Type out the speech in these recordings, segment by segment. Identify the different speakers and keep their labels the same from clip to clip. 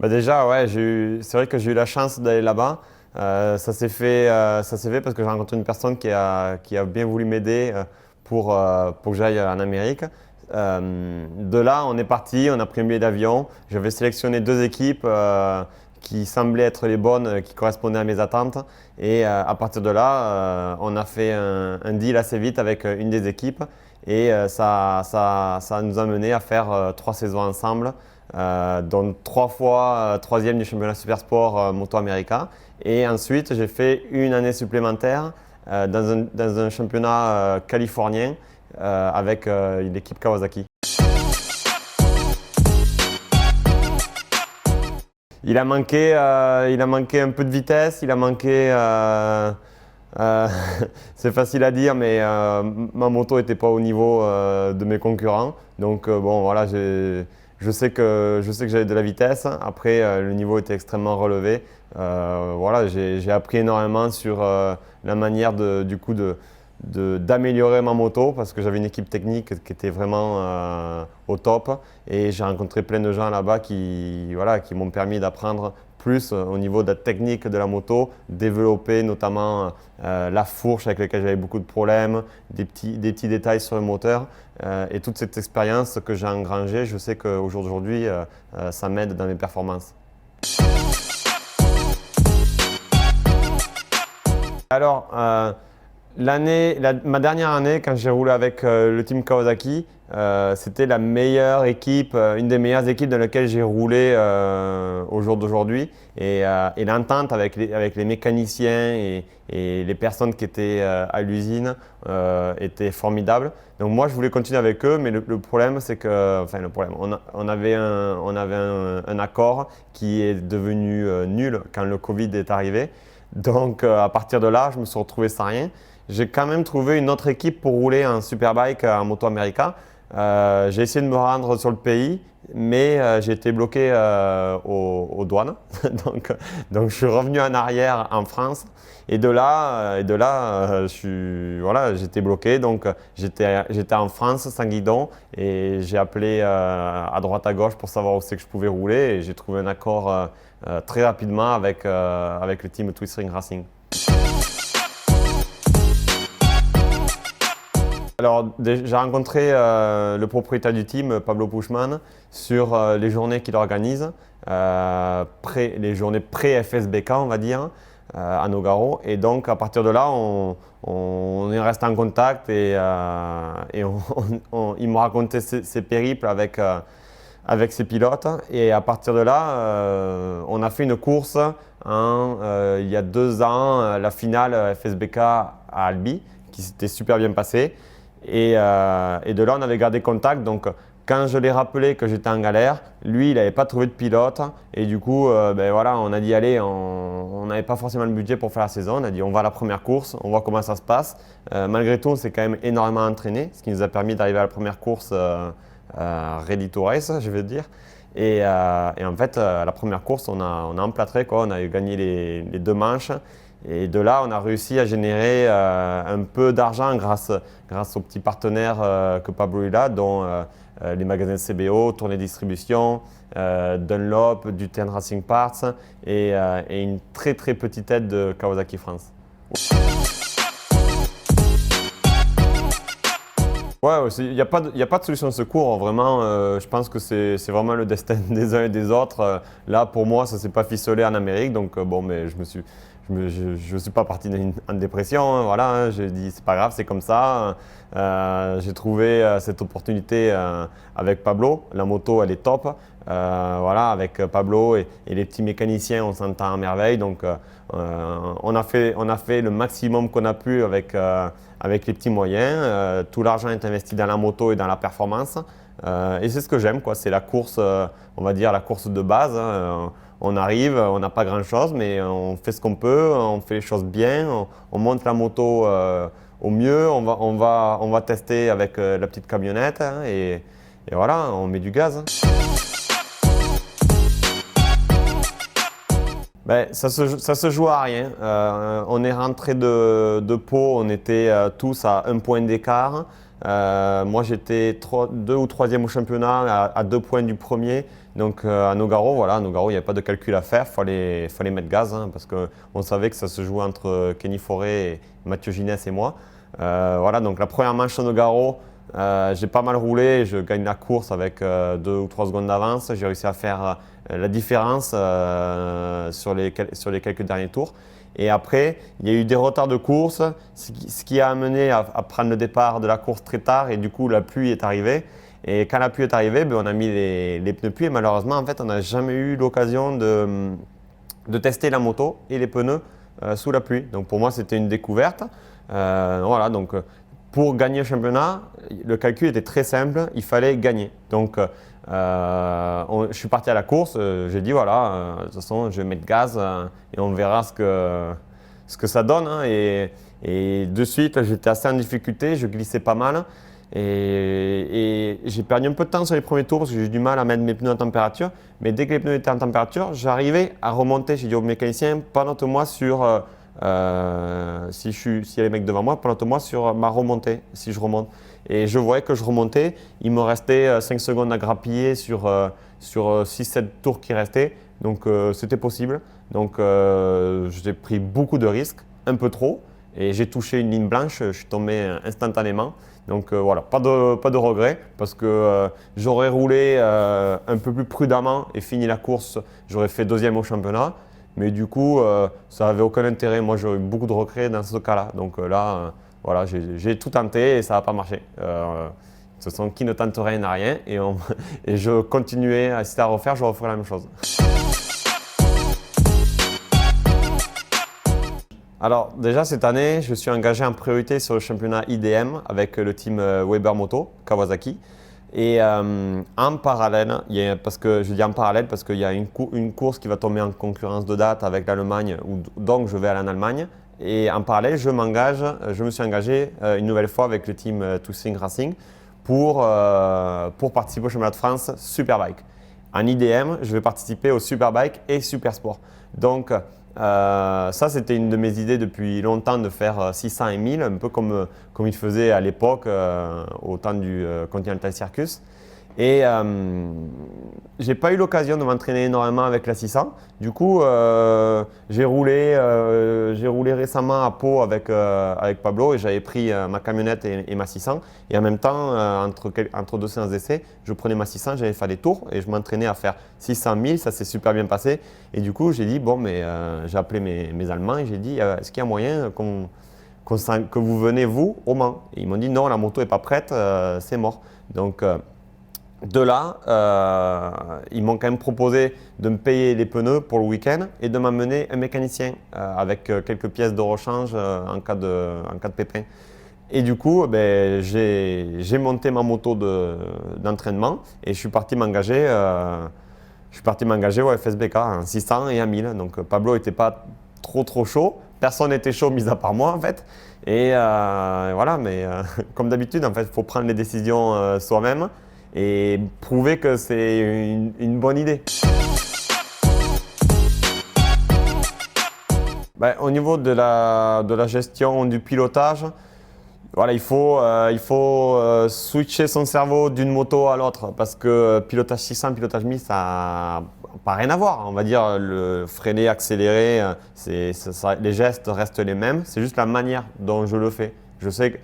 Speaker 1: Bah déjà, ouais, c'est vrai que j'ai eu la chance d'aller là-bas. Ça s'est fait parce que j'ai rencontré une personne qui a bien voulu m'aider pour que j'aille en Amérique. De là, on est parti, on a pris un billet d'avion. J'avais sélectionné deux équipes qui semblaient être les bonnes, qui correspondaient à mes attentes. Et à partir de là, on a fait un deal assez vite avec une des équipes. Et ça nous a mené à faire 3 saisons ensemble, dont 3 fois troisième du championnat Super Sport Moto America. Et ensuite, j'ai fait une année supplémentaire dans un championnat californien avec l'équipe Kawasaki. Il a manqué un peu de vitesse, il a manqué. Euh, c'est facile à dire, mais ma moto n'était pas au niveau de mes concurrents. Donc bon, voilà, je sais que j'avais de la vitesse. Après, le niveau était extrêmement relevé. Voilà, j'ai appris énormément sur la manière d'améliorer ma moto parce que j'avais une équipe technique qui était vraiment au top et j'ai rencontré plein de gens là-bas voilà, qui m'ont permis d'apprendre plus au niveau de la technique de la moto, développer notamment la fourche avec laquelle j'avais beaucoup de problèmes, des petits détails sur le moteur et toute cette expérience que j'ai engrangée, je sais qu'aujourd'hui ça m'aide dans mes performances. Alors, ma dernière année, quand j'ai roulé avec le team Kawasaki, c'était la meilleure équipe, une des meilleures équipes dans laquelle j'ai roulé au jour d'aujourd'hui. Et l'entente avec les mécaniciens et les personnes qui étaient à l'usine était formidable. Donc moi, je voulais continuer avec eux, mais le problème, c'est que, enfin le problème, on avait un accord qui est devenu nul quand le Covid est arrivé. Donc à partir de là, je me suis retrouvé sans rien. J'ai quand même trouvé une autre équipe pour rouler en Superbike en Moto America. J'ai essayé de me rendre sur le pays, mais j'ai été bloqué aux douanes. donc je suis revenu en arrière en France. Et de là, voilà, j'étais bloqué. Donc j'étais en France sans guidon et j'ai appelé à droite à gauche pour savoir où c'est que je pouvais rouler. Et j'ai trouvé un accord très rapidement avec le team Twist Ring Racing. Alors, j'ai rencontré le propriétaire du team, Pablo Puschmann, sur les journées qu'il organise, les journées pré-FSBK, on va dire, à Nogaro. Et donc, à partir de là, on est resté en contact et il m'a raconté ses périples avec ses pilotes. Et à partir de là, on a fait une course il y a 2 ans, la finale FSBK à Albi, qui s'était super bien passée. Et de là, on avait gardé contact. Donc, quand je l'ai rappelé que j'étais en galère, lui, il n'avait pas trouvé de pilote. Et du coup, ben voilà, on a dit, allez, on n'avait pas forcément le budget pour faire la saison. On a dit, on va à la première course, on voit comment ça se passe. Malgré tout, on s'est quand même énormément entraîné, ce qui nous a permis d'arriver à la première course ready to race, je veux dire. Et en fait, à la première course, on a emplâtré, quoi. On a gagné les 2 manches. Et de là, on a réussi à générer un peu d'argent grâce aux petits partenaires que Pablo a, dont les magasins CBO, Tournée Distribution, Dunlop, Dutton Racing Parts et une très très petite aide de Kawasaki France. Ouais, il n'y a pas de solution de secours. Vraiment, je pense que c'est vraiment le destin des uns et des autres. Là, pour moi, ça ne s'est pas ficelé en Amérique. Donc, bon, mais je suis pas parti en dépression. Hein, voilà, hein, j'ai dit, c'est pas grave, c'est comme ça. J'ai trouvé cette opportunité avec Pablo. La moto, elle est top. Voilà, avec Pablo et les petits mécaniciens, on s'entend à merveille. Donc, on a fait le maximum qu'on a pu avec les petits moyens. Tout l'argent est investi dans la moto et dans la performance. Et c'est ce que j'aime, quoi. C'est la course, on va dire la course de base. Hein. On arrive, on n'a pas grand-chose, mais on fait ce qu'on peut, on fait les choses bien, on monte la moto au mieux, on va tester avec la petite camionnette hein, et voilà, on met du gaz. Ben, ça se joue à rien. On est rentré de Pau, on était tous à un point d'écart. Moi, j'étais 2 ou 3e au championnat, à 2 points du premier. Donc à Nogaro, voilà, à Nogaro, il n'y avait pas de calcul à faire, fallait mettre gaz, hein, parce qu'on savait que ça se jouait entre Kenny Forêt, et Mathieu Ginès et moi. Voilà, donc la première manche à Nogaro, j'ai pas mal roulé, je gagne la course avec 2 ou 3 secondes d'avance. J'ai réussi à faire la différence sur les quelques derniers tours. Et après, il y a eu des retards de course, ce qui a amené à prendre le départ de la course très tard et du coup la pluie est arrivée. Et quand la pluie est arrivée, ben, on a mis les pneus pluie et malheureusement en fait on n'a jamais eu l'occasion de tester la moto et les pneus sous la pluie. Donc pour moi c'était une découverte. Voilà, donc pour gagner le championnat, le calcul était très simple, il fallait gagner. Donc je suis parti à la course, j'ai dit voilà, de toute façon je vais mettre gaz et on verra ce que ça donne, hein. Et de suite j'étais assez en difficulté, je glissais pas mal. Et j'ai perdu un peu de temps sur les premiers tours parce que j'ai eu du mal à mettre mes pneus en température. Mais dès que les pneus étaient en température, j'arrivais à remonter. J'ai dit au mécanicien, panote-moi sur, s'il y a les mecs devant moi, panote-moi sur ma remontée, si je remonte. Et je voyais que je remontais. Il me restait 5 secondes à grappiller sur 6-7 tours qui restaient. Donc c'était possible. Donc j'ai pris beaucoup de risques, un peu trop. Et j'ai touché une ligne blanche, je suis tombé instantanément. Donc voilà, pas de regret parce que j'aurais roulé un peu plus prudemment et fini la course, j'aurais fait 2e au championnat. Mais du coup, ça n'avait aucun intérêt. Moi, j'aurais eu beaucoup de regrets dans ce cas-là. Donc là, voilà, j'ai tout tenté et ça n'a pas marché. Ce sont qui ne tente rien n'a rien. Et je continuais, si c'était à refaire, je referais la même chose. Alors déjà cette année, je suis engagé en priorité sur le championnat IDM avec le team Weber Moto Kawasaki. Et en parallèle, parce que je dis en parallèle parce qu'il y a une course qui va tomber en concurrence de date avec l'Allemagne, donc je vais aller en Allemagne. Et en parallèle, je me suis engagé une nouvelle fois avec le team Toussing Racing pour participer au championnat de France Superbike. En IDM, je vais participer au Superbike et Supersport. Donc ça, c'était une de mes idées depuis longtemps de faire 600 et 1000, un peu comme il faisait à l'époque au temps du Continental Circus. Et j'ai pas eu l'occasion de m'entraîner énormément avec la 600. Du coup, j'ai roulé récemment à Pau avec Pablo et j'avais pris ma camionnette et ma 600. Et en même temps, entre 2 séances d'essai, je prenais ma 600, j'allais faire des tours et je m'entraînais à faire 600 000. Ça s'est super bien passé. Et du coup, j'ai dit, bon, mais j'ai appelé mes Allemands et j'ai dit, est-ce qu'il y a moyen que vous venez, vous, au Mans? Et ils m'ont dit, non, la moto n'est pas prête, c'est mort. Donc, de là, ils m'ont quand même proposé de me payer les pneus pour le week-end et de m'amener un mécanicien avec quelques pièces de rechange en cas de pépin. Et du coup, ben, j'ai monté ma moto d'entraînement et je suis parti m'engager au FSBK en 600 et en 1000. Donc Pablo n'était pas trop chaud. Personne n'était chaud, mis à part moi en fait. Et voilà, mais comme d'habitude, en fait, il faut prendre les décisions soi-même et prouver que c'est une bonne idée. Ben, au niveau de la gestion du pilotage, voilà, il faut switcher son cerveau d'une moto à l'autre parce que pilotage 600, pilotage 1000, ça n'a pas rien à voir. On va dire le freiner, accélérer, les gestes restent les mêmes, c'est juste la manière dont je le fais. Je sais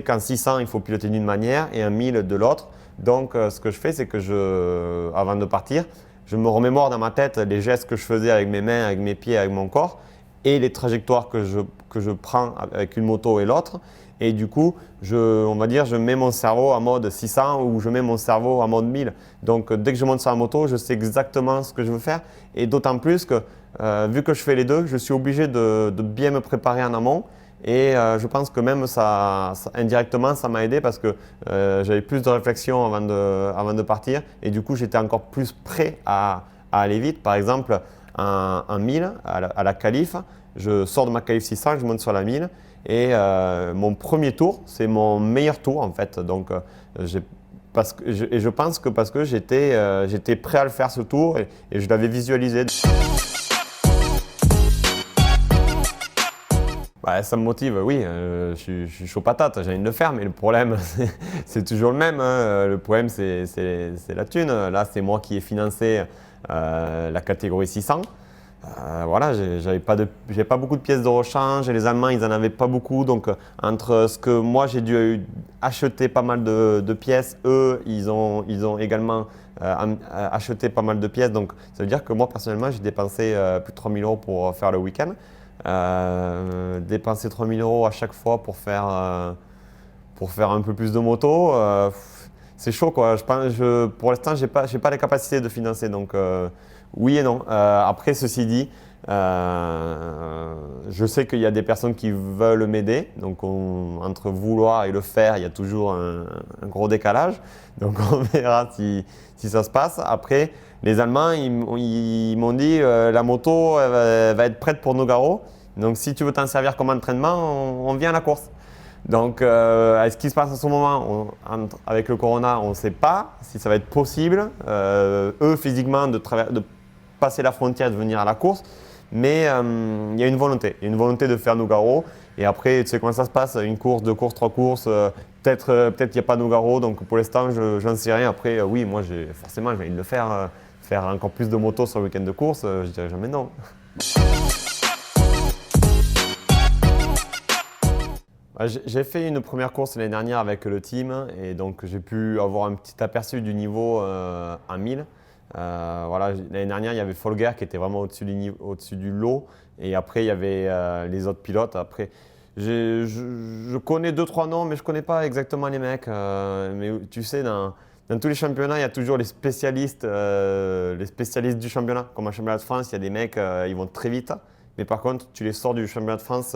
Speaker 1: qu'en 600, il faut piloter d'une manière et en 1000 de l'autre. Donc, ce que je fais, c'est que avant de partir, je me remémore dans ma tête les gestes que je faisais avec mes mains, avec mes pieds, avec mon corps et les trajectoires que je prends avec une moto et l'autre. Et du coup, je mets mon cerveau en mode 600 ou je mets mon cerveau en mode 1000. Donc, dès que je monte sur la moto, je sais exactement ce que je veux faire. Et d'autant plus que, vu que je fais les deux, je suis obligé de bien me préparer en amont. Et je pense que même indirectement, ça m'a aidé parce que j'avais plus de réflexion avant de partir. Et du coup, j'étais encore plus prêt à aller vite. Par exemple, en 1000, à la qualif, je sors de ma qualif 600, je monte sur la 1000. Et mon premier tour, c'est mon meilleur tour en fait. Donc, Et je pense que parce que j'étais prêt à le faire ce tour et je l'avais visualisé. Bah, ça me motive, oui, je suis chaud patate, j'ai envie de le faire, mais le problème, c'est toujours le même, hein. Le problème, c'est la thune. Là, c'est moi qui ai financé la catégorie 600. Voilà, j'ai pas beaucoup de pièces de rechange et les Allemands, ils n'en avaient pas beaucoup. Donc, entre ce que moi, j'ai dû acheter pas mal de pièces, eux, ils ont également acheté pas mal de pièces. Donc, ça veut dire que moi, personnellement, j'ai dépensé plus de 3 000 € pour faire le week-end. Dépenser 3 000 € à chaque fois pour faire un peu plus de moto, c'est chaud quoi. Pour l'instant, j'ai pas les capacités de financer, donc oui et non. Après, ceci dit, je sais qu'il y a des personnes qui veulent m'aider, donc entre vouloir et le faire, il y a toujours un gros décalage. Donc on verra si ça se passe. Après, les Allemands, ils m'ont dit la moto elle va être prête pour Nogaro. Donc si tu veux t'en servir comme entraînement, on vient à la course. Donc ce qui se passe en ce moment avec le Corona, on ne sait pas si ça va être possible, eux physiquement, de passer la frontière et de venir à la course. Mais il y a une volonté. Il y a une volonté de faire Nogaro. Et après, tu sais comment ça se passe, une course, deux courses, trois courses, peut-être qu'il n'y a pas Nogaro. Donc pour l'instant, je n'en sais rien. Après, oui, moi, forcément, j'ai envie de le faire. Faire encore plus de moto sur le week-end de course, je dirais jamais non. J'ai fait une première course l'année dernière avec le team et donc j'ai pu avoir un petit aperçu du niveau à 1000. Voilà, l'année dernière, il y avait Folger qui était vraiment au-dessus du lot et après, il y avait les autres pilotes. Après, je connais 2-3 noms, mais je ne connais pas exactement les mecs. Mais tu sais, dans tous les championnats, il y a toujours les spécialistes du championnat. Comme un championnat de France, il y a des mecs, ils vont très vite. Mais par contre, tu les sors du championnat de France,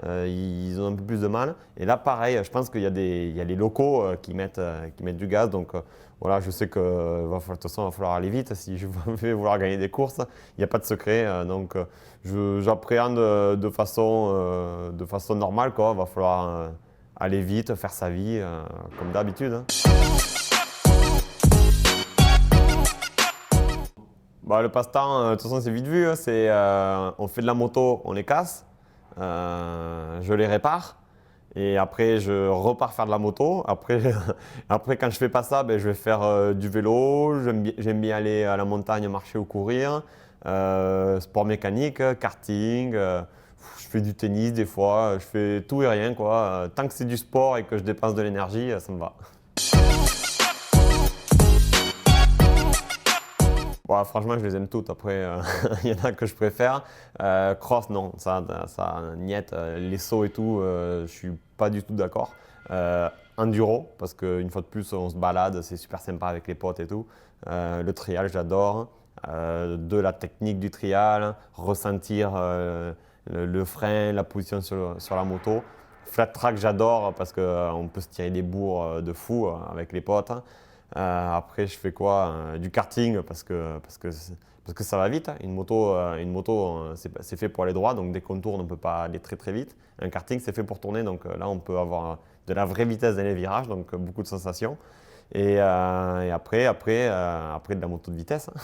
Speaker 1: ils ont un peu plus de mal. Et là, pareil, je pense qu'il y a les locaux qui mettent du gaz. Donc voilà, je sais que de toute façon, il va falloir aller vite si je vais vouloir gagner des courses. Il n'y a pas de secret. Donc j'appréhende de façon normale, quoi. Il va falloir aller vite, faire sa vie, comme d'habitude, hein. Bah, le passe-temps, de toute façon, c'est vite vu, hein. On fait de la moto, on les casse, je les répare et après, je repars faire de la moto. Après, quand je fais pas ça, ben, je vais faire du vélo. J'aime bien aller à la montagne, marcher ou courir. Sport mécanique, karting. Je fais du tennis des fois. Je fais tout et rien, quoi. Tant que c'est du sport et que je dépense de l'énergie, ça me va. Bon, franchement, je les aime toutes. Après, il y en a que je préfère. Cross, non, ça niette. Les sauts et tout, je suis pas du tout d'accord. Enduro, parce qu'une fois de plus, on se balade, c'est super sympa avec les potes et tout. Le trial, j'adore. De la technique du trial, ressentir le frein, la position sur la moto. Flat track, j'adore parce qu'on peut se tirer des bourres de fou avec les potes. Après, je fais quoi? Du karting parce que ça va vite, hein. Une moto, c'est fait pour aller droit, donc dès qu'on tourne, on ne peut pas aller très très vite. Un karting, c'est fait pour tourner, donc là, on peut avoir de la vraie vitesse dans les virages, donc beaucoup de sensations. Et après, de la moto de vitesse, hein.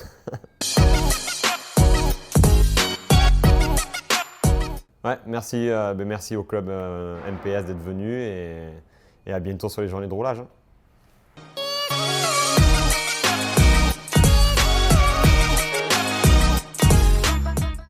Speaker 1: Ouais, merci au club MPS d'être venu et à bientôt sur les journées de roulage, hein.